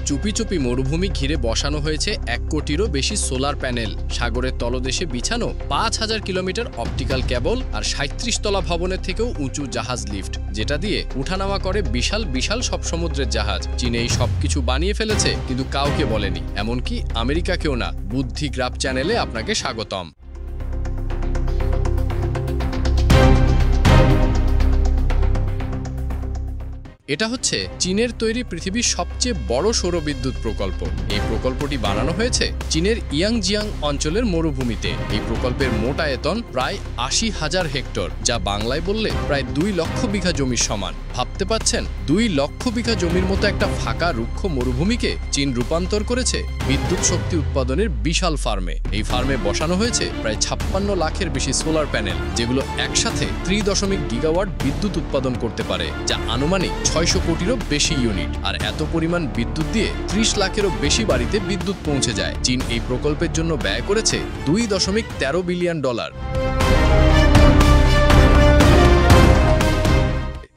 চুপি চুপি মরুভূমি ঘিরে বসানো হয়েছে 1 কোটিরও বেশি সোলার প্যানেল, সাগরের তলদেশে বিছানো 5000 কিলোমিটার অপটিক্যাল কেবল আর 37 তলা ভবনের থেকেও উঁচু জাহাজ লিফট, যেটা দিয়ে উঠানামা করে বিশাল বিশাল সব সমুদ্রের জাহাজ। চীন এই সবকিছু বানিয়ে ফেলেছে, কিন্তু কাউকে বলেনি, এমনকি আমেরিকাকেও না। বুদ্ধি গ্রাফ চ্যানেলে আপনাকে স্বাগতম। এটা হচ্ছে চীনের তৈরি পৃথিবীর সবচেয়ে বড় সৌরবিদ্যুৎ প্রকল্প। এই প্রকল্পটি বানানো হয়েছে চীনের ইয়াংজিয়াং অঞ্চলের মরুভূমিতে। এই প্রকল্পের মোট আয়তন প্রায় 80,000 হেক্টর, যা বাংলায় বললে প্রায় 2 লক্ষ বিঘা জমির সমান। ভাবতে পাচ্ছেন, 2 লক্ষ বিঘা জমির মতো একটা ফাঁকা রুক্ষ মরুভূমিকে চীন রূপান্তর করেছে বিদ্যুৎ শক্তি উৎপাদনের বিশাল ফার্মে। এই ফার্মে বসানো হয়েছে প্রায় 56 লাখের বেশি সোলার প্যানেল, যেগুলো একসাথে 3.0 গিগাওয়াট বিদ্যুৎ উৎপাদন করতে পারে, যা আনুমানিক 600 কোটিরও বেশি ইউনিট। আর এত পরিমাণ বিদ্যুৎ দিয়ে 30 লাখেরও বেশি বাড়িতে বিদ্যুৎ পৌঁছে যায়। চীন এই প্রকল্পের জন্য ব্যয় করেছে $2.13 বিলিয়ন।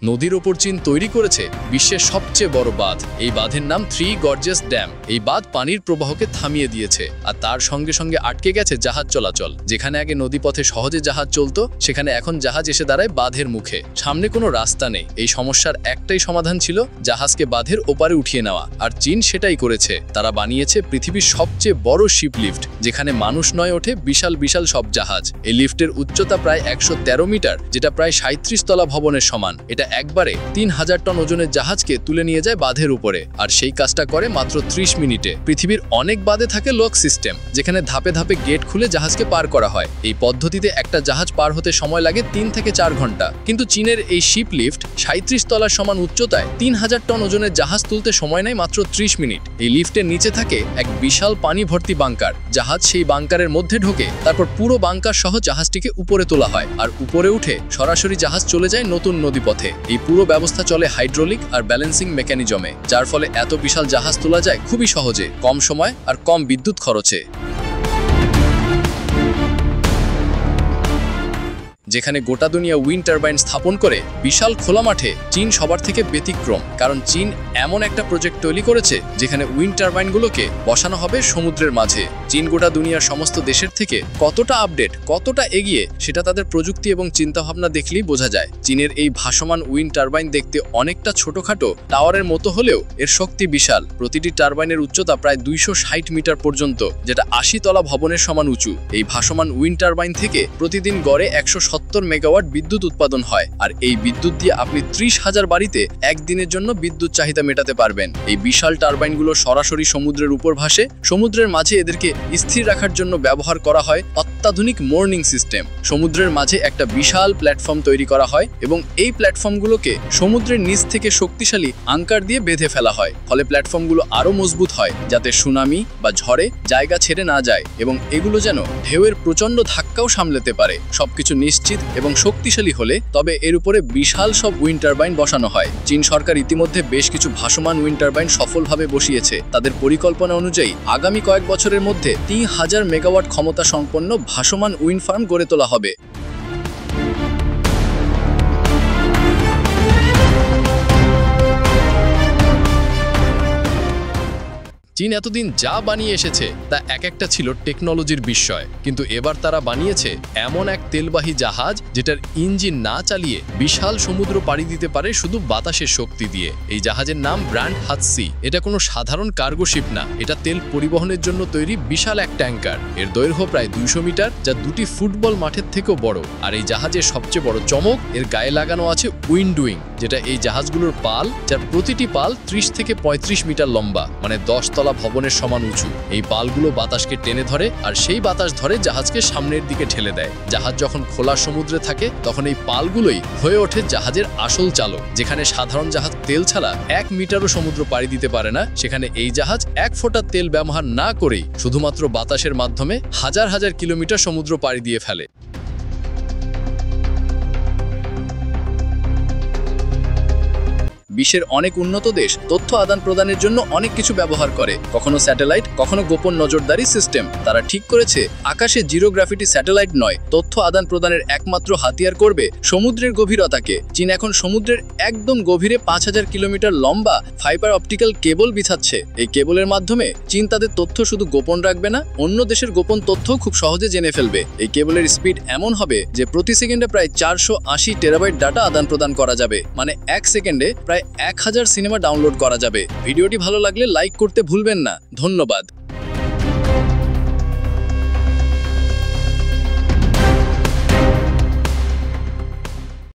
নদীর ওপর চীন তৈরি করেছে বিশ্বের সবচেয়ে বড় বাঁধ। এই বাঁধের নাম 3 গর্জেস ড্যাম। এই বাঁধ পানির প্রবাহকে থামিয়ে দিয়েছে, আর তার সঙ্গে সঙ্গে আটকে গেছে জাহাজ চলাচল। যেখানে আগে নদীপথে সহজে জাহাজ চলতো, সেখানে এখন জাহাজ এসে দাঁড়ায় বাঁধের মুখে। সামনে কোনো রাস্তা নেই। এই সমস্যার একটাই সমাধান ছিল জাহাজকে বাঁধের ওপারে উঠিয়ে নেওয়া, আর চীন সেটাই করেছে। তারা বানিয়েছে পৃথিবীর সবচেয়ে বড় শিপ লিফট, যেখানে মানুষ নয় ওঠে বিশাল বিশাল সব জাহাজ। এই লিফটের উচ্চতা প্রায় 113 মিটার, যেটা প্রায় 37 তলা ভবনের সমান। এটা একবারে 3000 টন ওজনের জাহাজকে তুলে নিয়ে যায় বাঁধের উপরে, আর সেই কাজটা করে মাত্র 30 মিনিটে। পৃথিবীর অনেক বাঁধে থাকে লক সিস্টেম, যেখানে ধাপে ধাপে গেট খুলে জাহাজকে পার করা হয়। এই পদ্ধতিতে একটা জাহাজ পার হতে সময় লাগে 3 থেকে 4 ঘন্টা। কিন্তু চীনের এই শিপ লিফট 37 তলার সমান উচ্চতায় 3000 টন ওজনের জাহাজ তুলতে সময় নেয় মাত্র 30 মিনিট। এই লিফটের নিচে থাকে এক বিশাল পানি ভর্তি বাংকার। জাহাজ সেই বাংকারের মধ্যে ঢোকে, তারপর পুরো বাংকার সহ জাহাজটিকে উপরে তোলা হয়, আর উপরে উঠে সরাসরি জাহাজ চলে যায় নতুন নদীপথে। এই পুরো ব্যবস্থা চলে হাইড্রোলিক আর ব্যালেন্সিং মেকানিজমে, যার ফলে এত বিশাল জাহাজ তোলা যায় খুবই সহজে, কম সময় আর কম বিদ্যুৎ খরচে। যেখানে গোটা দুনিয়া উইন্ড টারবাইন স্থাপন করে বিশাল খোলা মাঠে, চীন সবার থেকে ব্যতিক্রম। কারণ চীন এমন একটা প্রজেক্ট তৈরি করেছে যেখানে উইন্ড টারবাইনগুলোকে বসানো হবে সমুদ্রের মাঝে। চীন গোটা দুনিয়ার সমস্ত দেশের থেকে কতটা আপডেট, কতটা এগিয়ে, সেটা তাদের প্রযুক্তি এবং চিন্তাভাবনা দেখলেই বোঝা যায়। চীনের এই ভাসমান উইন্ড টারবাইন দেখতে অনেকটা ছোটখাটো টাওয়ারের মতো হলেও এর শক্তি বিশাল। প্রতিটি টারবাইনের উচ্চতা প্রায় 260 মিটার পর্যন্ত, যেটা 80 তলা ভবনের সমান উঁচু। এই ভাসমান উইন্ড টারবাইন থেকে প্রতিদিন গড়ে 170 মেগাওয়াট বিদ্যুৎ উৎপাদন হয়, আর এই বিদ্যুৎ দিয়ে আপনি 30,000 বাড়িতে একদিনের জন্য বিদ্যুৎ চাহিদা মেটাতে পারবেন। এই বিশাল টারবাইনগুলো সরাসরি সমুদ্রের উপর ভাসে। সমুদ্রের মাঝে এদেরকে স্থির রাখার জন্য ব্যবহার করা হয় অত্যাধুনিক মোর্নিং সিস্টেম। সমুদ্রের মাঝে একটা বিশাল প্ল্যাটফর্ম তৈরি করা হয়, এবং এই প্ল্যাটফর্মগুলোকে সমুদ্রের নিচ থেকে শক্তিশালী আঙ্কার দিয়ে বেঁধে ফেলা হয়। ফলে প্ল্যাটফর্মগুলো আরো মজবুত হয়, যাতে সুনামি বা ঝড়ে জায়গা ছেড়ে না যায়, এবং এগুলো যেন ঢেউয়ের প্রচন্ড ধাক্কাও সামলাতে পারে। সবকিছু নিশ্চিত এবং শক্তিশালী হলে তবে এর উপরে বিশাল সব উইন্ড টারবাইন বসানো হয়। চীন সরকার ইতিমধ্যে বেশ কিছু ভাসমান উইন্ড টারবাইন সফলভাবে বসিয়েছে। তাদের পরিকল্পনা অনুযায়ী আগামী কয়েক বছরের মধ্যে 3000 মেগাওয়াট ক্ষমতা সম্পন্ন ভাসমান উইন্ড ফার্ম গড়ে তোলা হবে। চীন এতদিন যা বানিয়ে এসেছে তা এক একটা ছিল টেকনোলজির বিস্ময়, কিন্তু এবার তারা বানিয়েছে এমন এক তেলবাহী জাহাজ যেটার ইঞ্জিন না চালিয়ে বিশাল সমুদ্র পাড়ি দিতে পারে শুধু বাতাসের শক্তি দিয়ে। এই জাহাজের নাম ব্র্যান্ড হাতসি। এটা কোনো সাধারণ কার্গো শিপ না, এটা তেল পরিবহনের জন্য তৈরি বিশাল এক ট্যাঙ্কার। এর দৈর্ঘ্য প্রায় 200 মিটার, যা 2টি ফুটবল মাঠের থেকেও বড়। আর এই জাহাজের সবচেয়ে বড় চমক, এর গায়ে লাগানো আছে উইন্ড উইং, যেটা এই জাহাজগুলোর পাল, যার প্রতিটি পাল 30 থেকে 35 মিটার লম্বা, মানে 10 তলা ভবনের সমান উঁচু। এই পালগুলো বাতাসকে টেনে ধরে, আর সেই বাতাস ধরে জাহাজকে সামনের দিকে ঠেলে দেয়। জাহাজ যখন খোলা সমুদ্রে থাকে, তখন এই পালগুলোই হয়ে ওঠে জাহাজের আসল চালক। যেখানে সাধারণ জাহাজ তেল ছাড়া 1 মিটারও সমুদ্র পাড়ি দিতে পারে না, সেখানে এই জাহাজ 1 ফোঁটা তেল ব্যবহার না করেই শুধুমাত্র বাতাসের মাধ্যমে হাজার হাজার কিলোমিটার সমুদ্র পাড়ি দিয়ে ফেলে। বিশ্বের অনেক উন্নত দেশ তথ্য আদান প্রদানের জন্য অনেক কিছু ব্যবহার করে, কখনো স্যাটেলাইট, কখনো গোপন নজরদারি সিস্টেম। তারা ঠিক করেছে আকাশে জিরো গ্র্যাভিটি স্যাটেলাইট নয়, তথ্য আদান প্রদানের একমাত্র হাতিয়ার করবে সমুদ্রের গভীরতাকে। চীন এখন সমুদ্রের একদম গভীরে 5000 কিলোমিটার লম্বা ফাইবার অপটিক্যাল কেবল বিছাচ্ছে। এই কেবলের মাধ্যমে চীন তাদের তথ্য শুধু গোপন রাখবে না, অন্য দেশের গোপন তথ্য খুব সহজে জেনে ফেলবে। এই কেবলের স্পিড এমন হবে যে প্রতি সেকেন্ডে প্রায় 480 টেরাবাইট ডাটা আদান প্রদান করা যাবে, মানে 1 সেকেন্ডে প্রায় 1000 সিনেমা ডাউনলোড করা যাবে। ভিডিওটি ভালো লাগলে লাইক করতে ভুলবেন না। ধন্যবাদ।